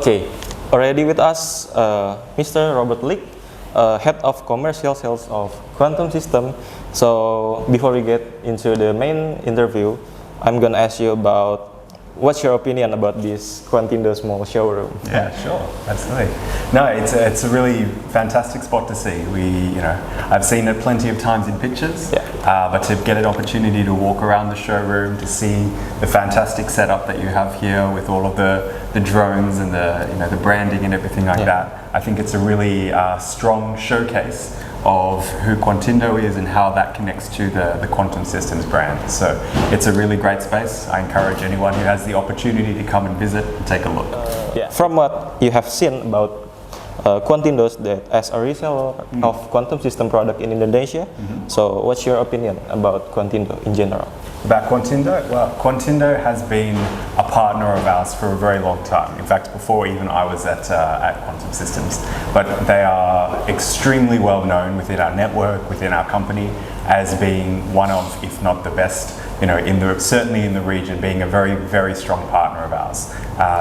Okay, already with us, Mr. Robert Leake, Head of Commercial Sales of Quantum System. So before we get into the main interview, I'm gonna ask you about what's your opinion about this Quantindo small showroom? Yeah, sure, absolutely. No, it's a really fantastic spot to see. I've seen it plenty of times in pictures, but to get an opportunity to walk around the showroom, to see the fantastic setup that you have here with all of the drones and the branding and everything like that, I think it's a really strong showcase of who Quantindo is and how that connects to the Quantum Systems brand. So it's a really great space. I encourage anyone who has the opportunity to come and visit and take a look. From what you have seen about Quantindo as a reseller of Quantum System product in Indonesia, so what's your opinion about Quantindo in general? About Quantindo? Well, Quantindo has been a partner of ours for a very long time. In fact, before even I was at Quantum Systems. But they are extremely well known within our network, within our company, as being one of, if not the best, certainly in the region, being a very, very strong partner of ours.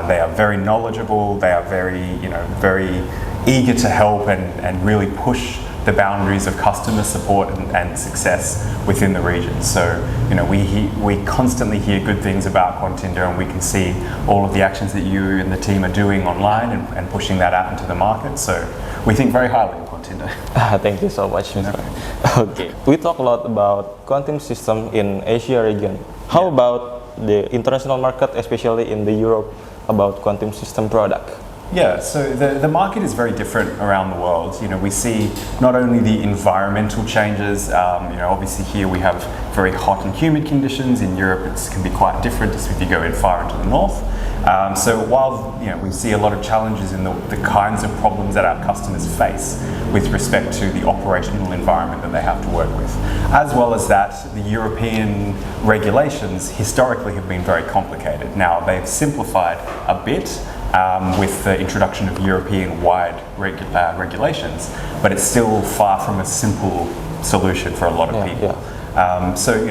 They are very knowledgeable. They are very eager to help and really push the boundaries of customer support and success within the region. So, we constantly hear good things about Quantindo, and we can see all of the actions that you and the team are doing online and pushing that out into the market. So, we think very highly of Quantindo. Thank you so much, Mr. Okay, we talk a lot about Quantum System in Asia region. How about the international market, especially in the Europe, about Quantum System product? Yeah, so the market is very different around the world. We see not only the environmental changes, obviously here we have very hot and humid conditions. In Europe it can be quite different just if you go in far into the north. So while we see a lot of challenges in the kinds of problems that our customers face with respect to the operational environment that they have to work with, as well as that, the European regulations historically have been very complicated. Now they've simplified a bit with the introduction of European-wide regulations, but it's still far from a simple solution for a lot of people. So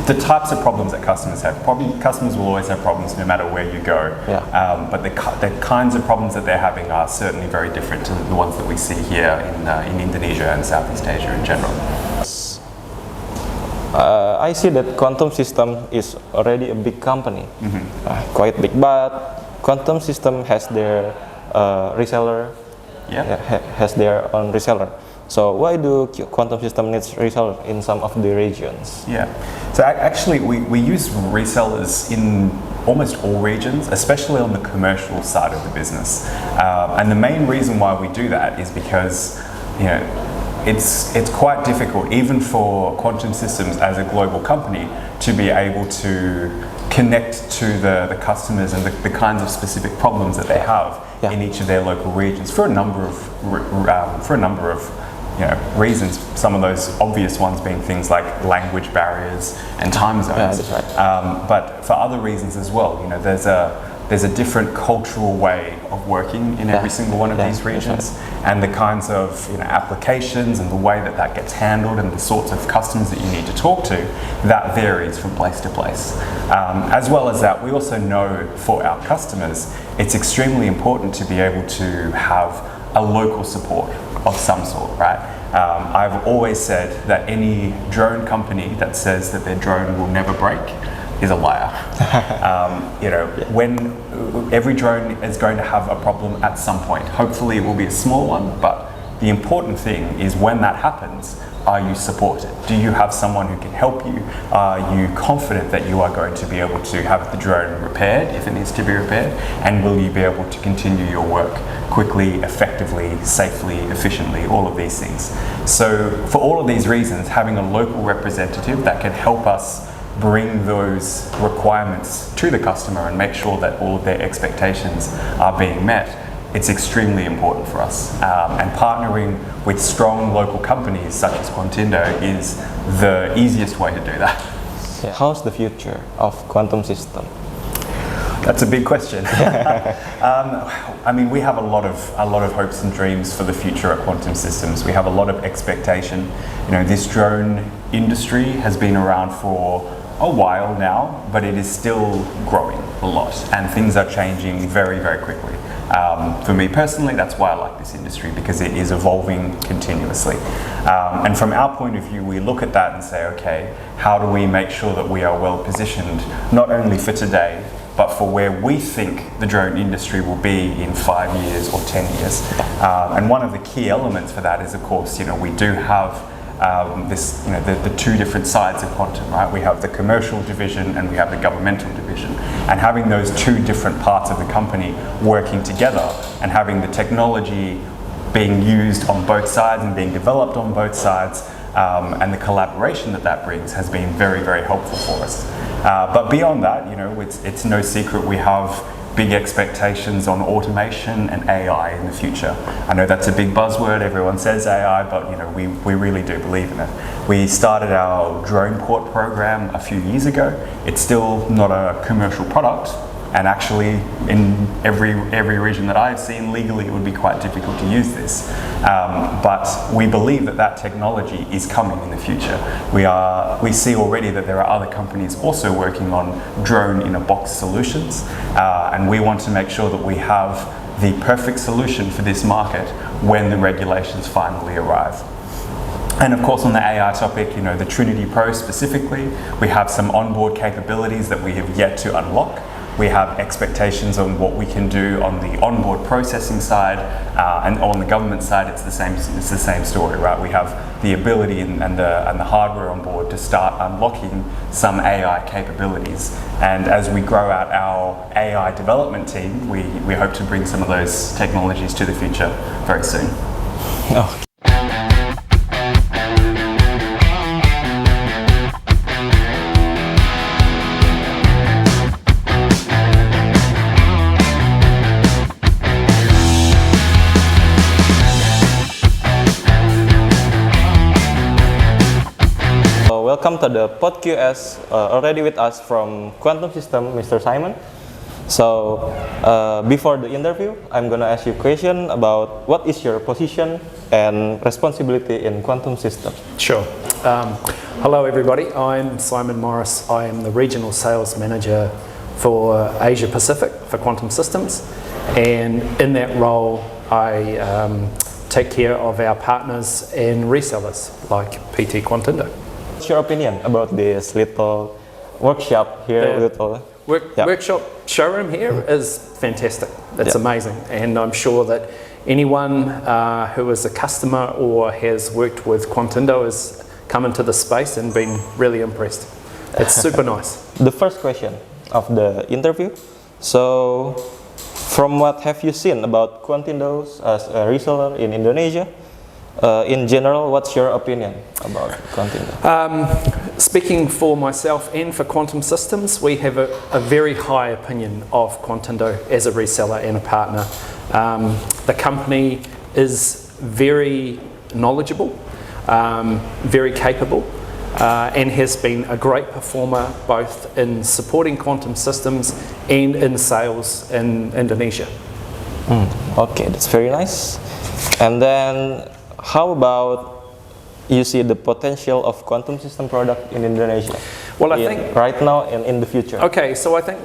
the types of problems that customers have, customers will always have problems no matter where you go, but the kinds of problems that they're having are certainly very different to the ones that we see here in Indonesia and Southeast Asia in general. I see that Quantum System is already a big company, quite big, but Quantum System has their reseller, has their own reseller. So why do Quantum System needs reseller in some of the regions? So actually we use resellers in almost all regions, especially on the commercial side of the business. And the main reason why we do that is because it's quite difficult, even for Quantum Systems as a global company, to be able to connect to the customers and the kinds of specific problems that they have in each of their local regions for a number of reasons. Some of those obvious ones being things like language barriers and time zones. But for other reasons as well, there's a different cultural way of working in every single one of these regions, and the kinds of applications and the way that gets handled and the sorts of customers that you need to talk to, that varies from place to place. As well as that, we also know for our customers it's extremely important to be able to have a local support of some sort, right? I've always said that any drone company that says that their drone will never break is a liar. When every drone is going to have a problem at some point. Hopefully it will be a small one, but the important thing is when that happens, are you supported? Do you have someone who can help you? Are you confident that you are going to be able to have the drone repaired if it needs to be repaired? And will you be able to continue your work quickly, effectively, safely, efficiently, all of these things? So for all of these reasons, having a local representative that can help us bring those requirements to the customer and make sure that all of their expectations are being met, it's extremely important for us. And partnering with strong local companies such as Quantindo is the easiest way to do that. How's the future of Quantum System? That's a big question. We have a lot of hopes and dreams for the future at Quantum Systems. We have a lot of expectation. This drone industry has been around for a while now, but it is still growing a lot, and things are changing very, very quickly. For me personally, that's why I like this industry, because it is evolving continuously. And from our point of view, we look at that and say, okay, how do we make sure that we are well positioned, not only for today, but for where we think the drone industry will be in 5 years or 10 years. And one of the key elements for that is, of course, we do have the two different sides of Quantum, right? We have the commercial division and we have the governmental division. And having those two different parts of the company working together and having the technology being used on both sides and being developed on both sides, and the collaboration that brings has been very, very helpful for us. But beyond that, it's no secret we have big expectations on automation and AI in the future. I know that's a big buzzword, everyone says AI, but we really do believe in it. We started our drone port program a few years ago. It's still not a commercial product, and actually in every region that I've seen, legally it would be quite difficult to use this. But we believe that technology is coming in the future. We see already that there are other companies also working on drone-in-a-box solutions, and we want to make sure that we have the perfect solution for this market when the regulations finally arrive. And of course, on the AI topic, the Trinity Pro specifically, we have some onboard capabilities that we have yet to unlock. We have expectations on what we can do on the onboard processing side, and on the government side, it's the same story, right? We have the ability and the hardware on board to start unlocking some AI capabilities. And as we grow out our AI development team, we hope to bring some of those technologies to the future very soon. Oh. Welcome to the podcast. Already with us from Quantum System, Mr. Simon. So before the interview, I'm gonna ask you a question about what is your position and responsibility in Quantum System. Sure. Hello everybody, I'm Simon Morris. I am the Regional Sales Manager for Asia Pacific for Quantum Systems, and in that role I take care of our partners and resellers like PT Quantindo. What's your opinion about this little workshop here? Workshop showroom here is fantastic. It's amazing, and I'm sure that anyone who is a customer or has worked with Quantindo has come into the space and been really impressed. It's super nice. The first question of the interview. So, from what have you seen about Quantindo as a reseller in Indonesia? In general, what's your opinion about Quantindo? Speaking for myself and for Quantum Systems, we have a very high opinion of Quantindo as a reseller and a partner. The company is very knowledgeable, very capable, and has been a great performer both in supporting Quantum Systems and in sales in Indonesia. Okay, that's very nice. And then, how about you see the potential of Quantum System product in Indonesia? Well, I think right now and in the future. Okay, so I think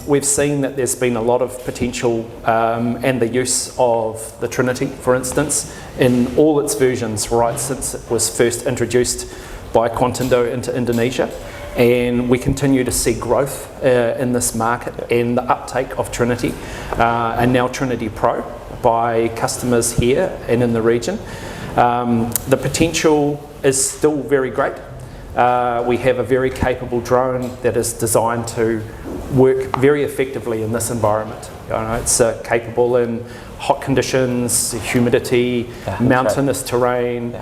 we've seen that there's been a lot of potential and the use of the Trinity, for instance, in all its versions right since it was first introduced by Quantindo into Indonesia. And we continue to see growth in this market and the uptake of Trinity and now Trinity Pro by customers here and in the region. The potential is still very great. We have a very capable drone that is designed to work very effectively in this environment. It's capable in hot conditions, humidity, mountainous terrain,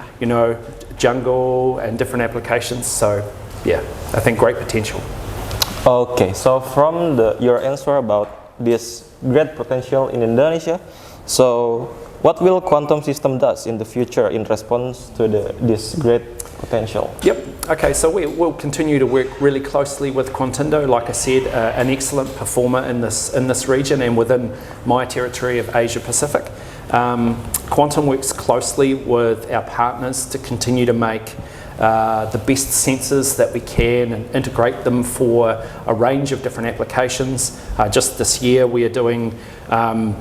jungle and different applications. So yeah, I think great potential. Okay, so from your answer about this great potential in Indonesia, so what will Quantum System does in the future in response to this great potential? Yep. Okay, so we'll continue to work really closely with Quantindo. Like I said, an excellent performer in this region and within my territory of Asia Pacific. Quantum works closely with our partners to continue to make the best sensors that we can and integrate them for a range of different applications. Just this year we are doing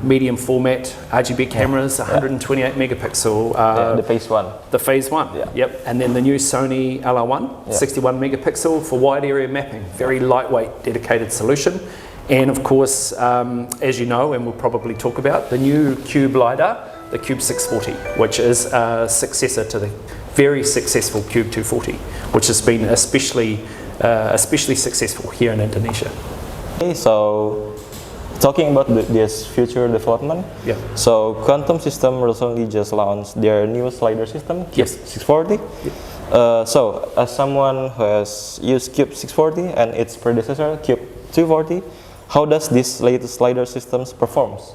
medium format RGB cameras, 128 megapixel. The phase one. The phase one, yep. And then the new Sony LR1, 61 megapixel for wide area mapping. Very lightweight, dedicated solution. And of course, as you know, and we'll probably talk about, the new Cube lidar, the Cube 640, which is a successor to the very successful Cube 240, which has been especially successful here in Indonesia. Okay, so talking about this future development, so Quantum System recently just launched their new slider system, Cube 640. So as someone who has used Cube 640 and its predecessor, Cube 240, how does this latest slider systems performs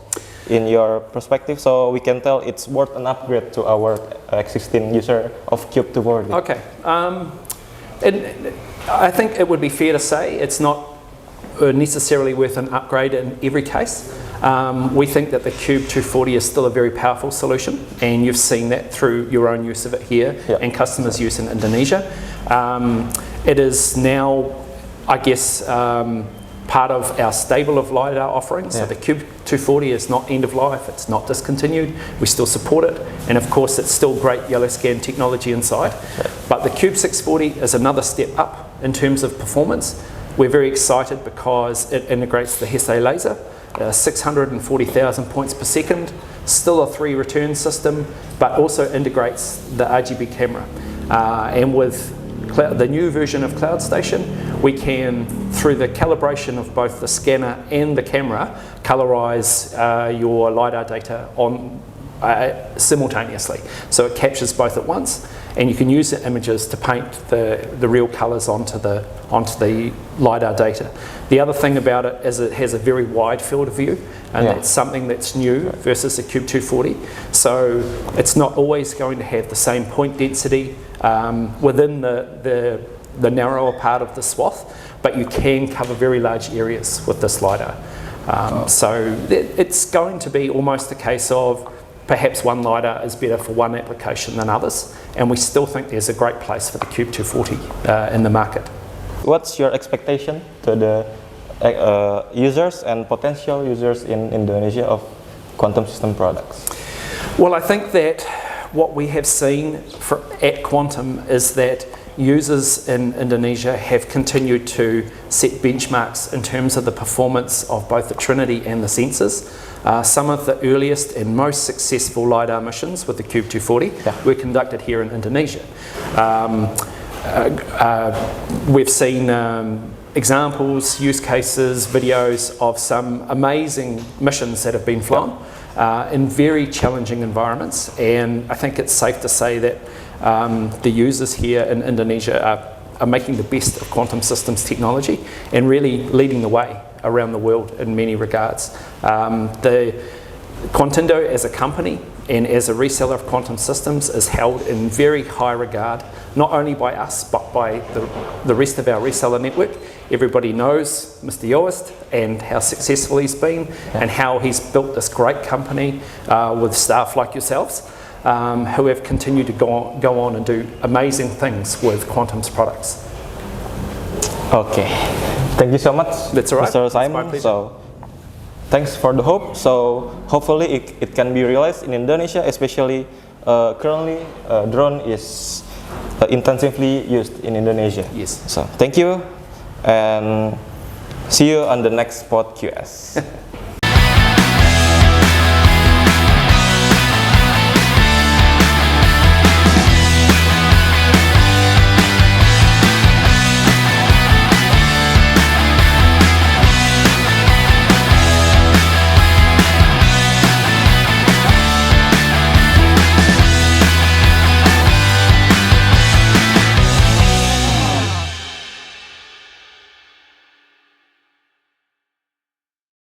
in your perspective? So we can tell it's worth an upgrade to our existing user of Cube 240. Okay, and I think it would be fair to say it's not necessarily worth an upgrade in every case. We think that the Cube 240 is still a very powerful solution, and you've seen that through your own use of it here and customers' use in Indonesia. It is now, I guess, part of our stable of LiDAR offerings. So the Cube 240 is not end of life, it's not discontinued, we still support it, and of course it's still great yellow scan technology inside. But the Cube 640 is another step up in terms of performance. We're very excited because it integrates the Hesse laser, 640,000 points per second, still a 3 return system, but also integrates the RGB camera. And with the new version of Cloud Station, we can, through the calibration of both the scanner and the camera, colorize your LiDAR data on simultaneously. So it captures both at once, and you can use the images to paint the real colors onto the LiDAR data. The other thing about it is it has a very wide field of view, and that's something that's new versus the Cube 240. So it's not always going to have the same point density within the narrower part of the swath, but you can cover very large areas with this LiDAR. So it's going to be almost a case of perhaps one LiDAR is better for one application than others, and we still think there's a great place for the Cube 240 in the market. What's your expectation to the users and potential users in Indonesia of Quantum System products? Well, I think that what we have seen at Quantum is that users in Indonesia have continued to set benchmarks in terms of the performance of both the Trinity and the sensors. Some of the earliest and most successful LiDAR missions with the Cube 240 were conducted here in Indonesia. We've seen examples, use cases, videos of some amazing missions that have been flown in very challenging environments, and I think it's safe to say that the users here in Indonesia are making the best of quantum systems technology and really leading the way around the world in many regards. The Quantindo as a company and as a reseller of quantum systems is held in very high regard, not only by us but by the rest of our reseller network. Everybody knows Mr. Yost and how successful he's been and how he's built this great company with staff like yourselves who have continued to go on and do amazing things with Quantum's products. Okay, thank you so much, That's all right. Mr. Simon. So, thanks for the hope. So, hopefully it can be realized in Indonesia, especially currently drone is intensively used in Indonesia. Yes. So, thank you, and see you on the next PodQS.